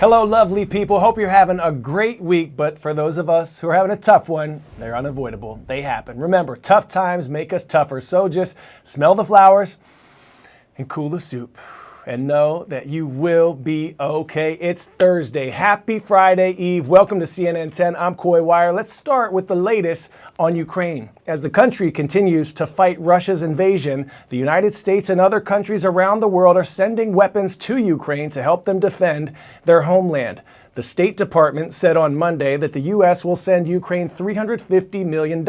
Hello, lovely people. Hope you're having a great week, but for those of us who are having a tough one, they're unavoidable. They happen. Remember, tough times make us tougher, so just smell the flowers and cool the soup. And know that you will be okay. It's Thursday. Happy Friday Eve. Welcome to CNN 10. I'm Coy Wire. Let's start with the latest on Ukraine. As the country continues to fight Russia's invasion, the United States and other countries around the world are sending weapons to Ukraine to help them defend their homeland. The State Department said on Monday that the U.S. will send Ukraine $350 million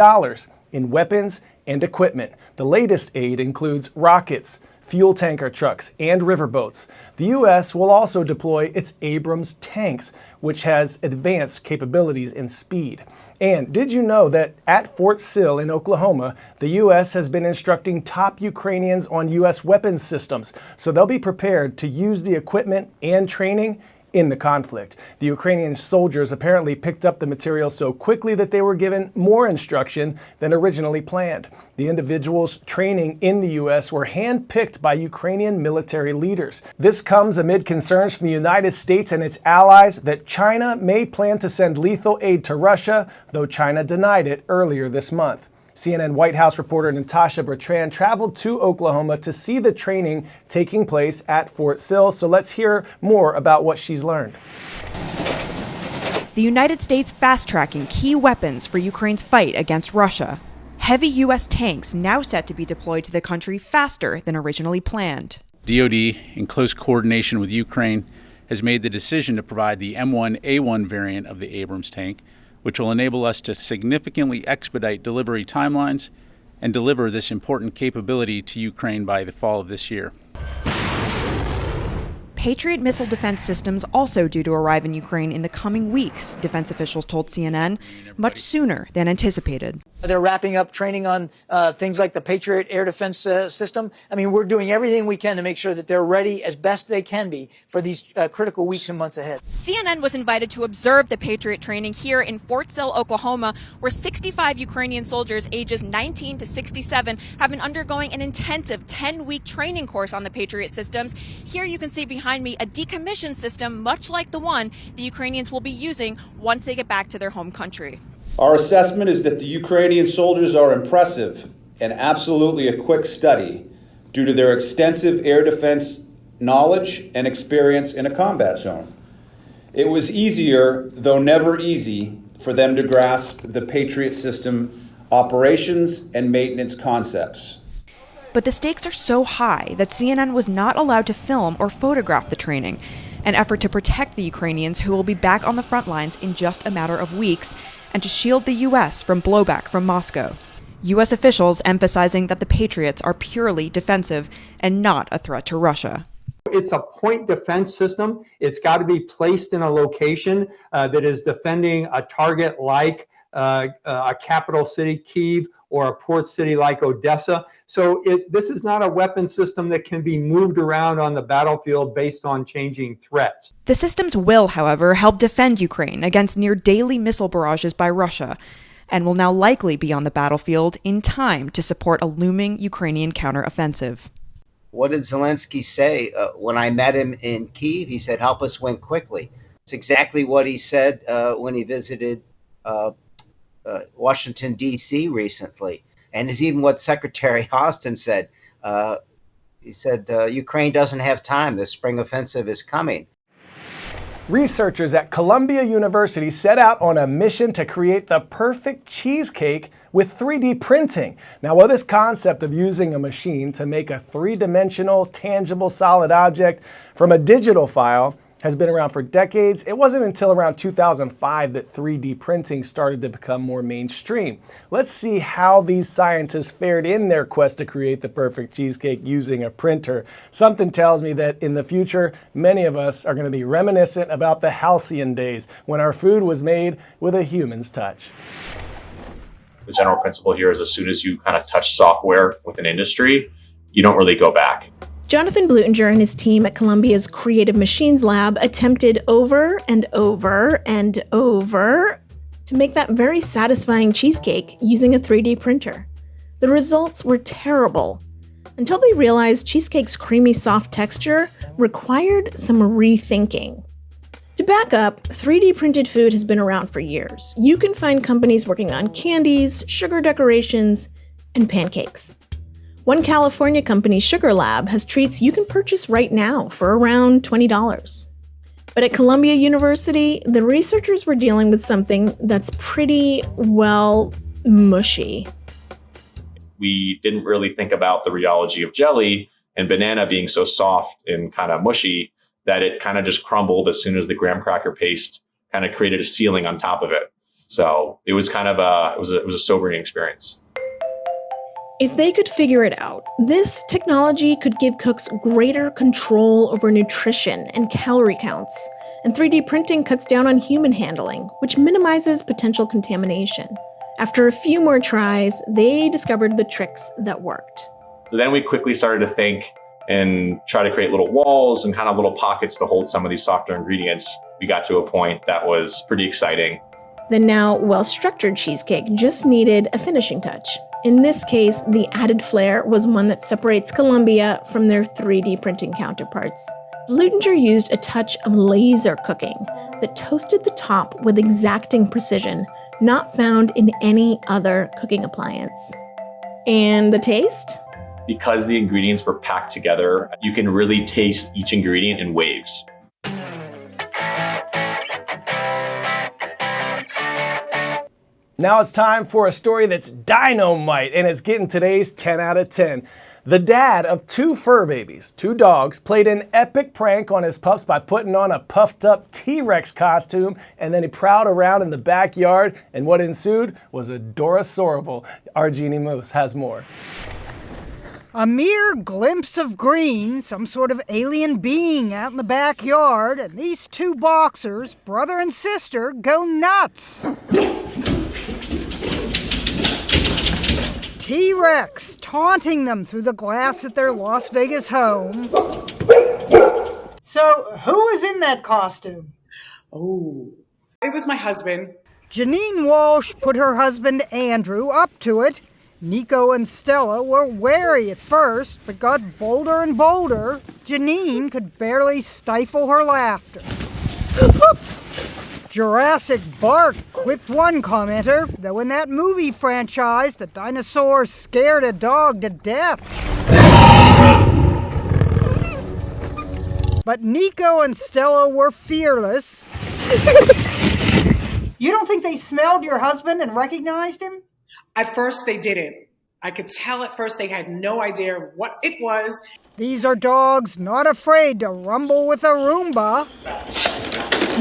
in weapons and equipment. The latest aid includes rockets, fuel tanker trucks, and riverboats. The U.S. will also deploy its Abrams tanks, which has advanced capabilities and speed. And did you know that at Fort Sill in Oklahoma, the U.S. has been instructing top Ukrainians on U.S. weapons systems, so they'll be prepared to use the equipment and training in the conflict. The Ukrainian soldiers apparently picked up the material so quickly that they were given more instruction than originally planned. The individuals training in the U.S. were handpicked by Ukrainian military leaders. This comes amid concerns from the United States and its allies that China may plan to send lethal aid to Russia, though China denied it earlier this month. CNN White House reporter Natasha Bertrand traveled to Oklahoma to see the training taking place at Fort Sill. So let's hear more about what she's learned. The United States fast-tracking key weapons for Ukraine's fight against Russia. Heavy U.S. tanks now set to be deployed to the country faster than originally planned. DoD, in close coordination with Ukraine, has made the decision to provide the M1A1 variant of the Abrams tank, which will enable us to significantly expedite delivery timelines and deliver this important capability to Ukraine by the fall of this year. Patriot missile defense systems also due to arrive in Ukraine in the coming weeks, defense officials told CNN, much sooner than anticipated. They're wrapping up training on things like the Patriot air defense system. I mean, we're doing everything we can to make sure that they're ready as best they can be for these critical weeks and months ahead. CNN was invited to observe the Patriot training here in Fort Sill, Oklahoma, where 65 Ukrainian soldiers ages 19 to 67 have been undergoing an intensive 10-week training course on the Patriot systems. Here you can see behind me a decommissioned system much like the one the Ukrainians will be using once they get back to their home country. Our assessment is that the Ukrainian soldiers are impressive and absolutely a quick study due to their extensive air defense knowledge and experience in a combat zone. It was easier, though never easy, for them to grasp the Patriot system operations and maintenance concepts. But the stakes are so high that CNN was not allowed to film or photograph the training, an effort to protect the Ukrainians who will be back on the front lines in just a matter of weeks, and to shield the U.S. from blowback from Moscow. U.S. officials emphasizing that the Patriots are purely defensive and not a threat to Russia. It's a point defense system. It's got to be placed in a location that is defending a target like a capital city, Kyiv, or a port city like Odessa. So this is not a weapon system that can be moved around on the battlefield based on changing threats. The systems will, however, help defend Ukraine against near daily missile barrages by Russia, and will now likely be on the battlefield in time to support a looming Ukrainian counteroffensive. What did Zelensky say when I met him in Kyiv? He said, "Help us win quickly." It's exactly what he said when he visited Washington, D.C. recently. And it's even what Secretary Austin said. He said, Ukraine doesn't have time. The spring offensive is coming. Researchers at Columbia University set out on a mission to create the perfect cheesecake with 3D printing. Now, while this concept of using a machine to make a three-dimensional, tangible, solid object from a digital file has been around for decades, it wasn't until around 2005 that 3D printing started to become more mainstream. Let's see how these scientists fared in their quest to create the perfect cheesecake using a printer. Something tells me that in the future, many of us are going to be reminiscent about the halcyon days when our food was made with a human's touch. The general principle here is as soon as you kind of touch software with an industry, you don't really go back. Jonathan Blutinger and his team at Columbia's Creative Machines Lab attempted over and over and over to make that very satisfying cheesecake using a 3D printer. The results were terrible, until they realized cheesecake's creamy soft texture required some rethinking. To back up, 3D printed food has been around for years. You can find companies working on candies, sugar decorations, and pancakes. One California company, Sugar Lab, has treats you can purchase right now for around $20. But at Columbia University, the researchers were dealing with something that's pretty, well, mushy. We didn't really think about the rheology of jelly and banana being so soft and kind of mushy that it kind of just crumbled as soon as the graham cracker paste kind of created a ceiling on top of it. So it was kind of it was a sobering experience. If they could figure it out, this technology could give cooks greater control over nutrition and calorie counts. And 3D printing cuts down on human handling, which minimizes potential contamination. After a few more tries, they discovered the tricks that worked. So then we quickly started to think and try to create little walls and kind of little pockets to hold some of these softer ingredients. We got to a point that was pretty exciting. The now well-structured cheesecake just needed a finishing touch. In this case, the added flair was one that separates Columbia from their 3D printing counterparts. Luttinger used a touch of laser cooking that toasted the top with exacting precision, not found in any other cooking appliance. And the taste? Because the ingredients were packed together, you can really taste each ingredient in waves. Now it's time for a story that's dynamite, and it's getting today's 10 out of 10. The dad of 2 fur babies, 2 dogs, played an epic prank on his pups by putting on a puffed up T-Rex costume, and then he prowled around in the backyard, and what ensued was adorable. Our Jeannie Moose has more. A mere glimpse of green, some sort of alien being out in the backyard, and these 2 boxers, brother and sister, go nuts. T-Rex taunting them through the glass at their Las Vegas home. So, who is in that costume? Oh, it was my husband. Janine Walsh put her husband Andrew up to it. Nico and Stella were wary at first, but got bolder and bolder. Janine could barely stifle her laughter. Jurassic Bark quipped one commenter that in that movie franchise, the dinosaurs scared a dog to death. But Nico and Stella were fearless. You don't think they smelled your husband and recognized him? At first, they didn't. I could tell at first they had no idea what it was. These are dogs not afraid to rumble with a Roomba.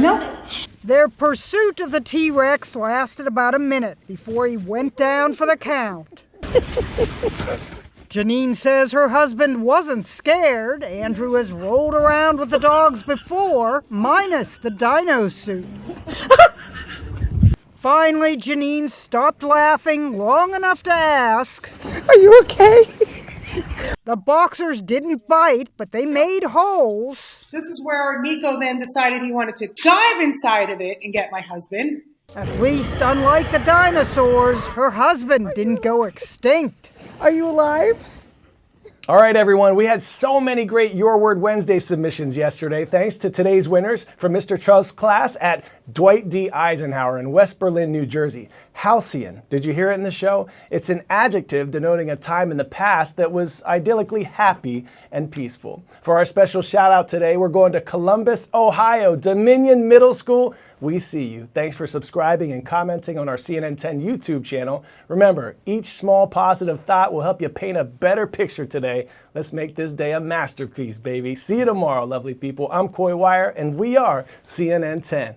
No. Their pursuit of the T-Rex lasted about a minute before he went down for the count. Janine says her husband wasn't scared. Andrew has rolled around with the dogs before, minus the dino suit. Finally, Janine stopped laughing long enough to ask, "Are you okay?" The boxers didn't bite, but they made holes. This is where Nico then decided he wanted to dive inside of it and get my husband. At least, unlike the dinosaurs, her husband didn't go extinct. Are you alive? All right, everyone, we had so many great Your Word Wednesday submissions yesterday, thanks to today's winners from Mr. Truss' class at Dwight D. Eisenhower in West Berlin, New Jersey. Halcyon, did you hear it in the show? It's an adjective denoting a time in the past that was idyllically happy and peaceful. For our special shout out today, we're going to Columbus, Ohio, Dominion Middle School. We see you. Thanks for subscribing and commenting on our CNN 10 YouTube channel. Remember, each small positive thought will help you paint a better picture today. Let's make this day a masterpiece, baby. See you tomorrow, lovely people. I'm Coy Wire, and we are CNN 10.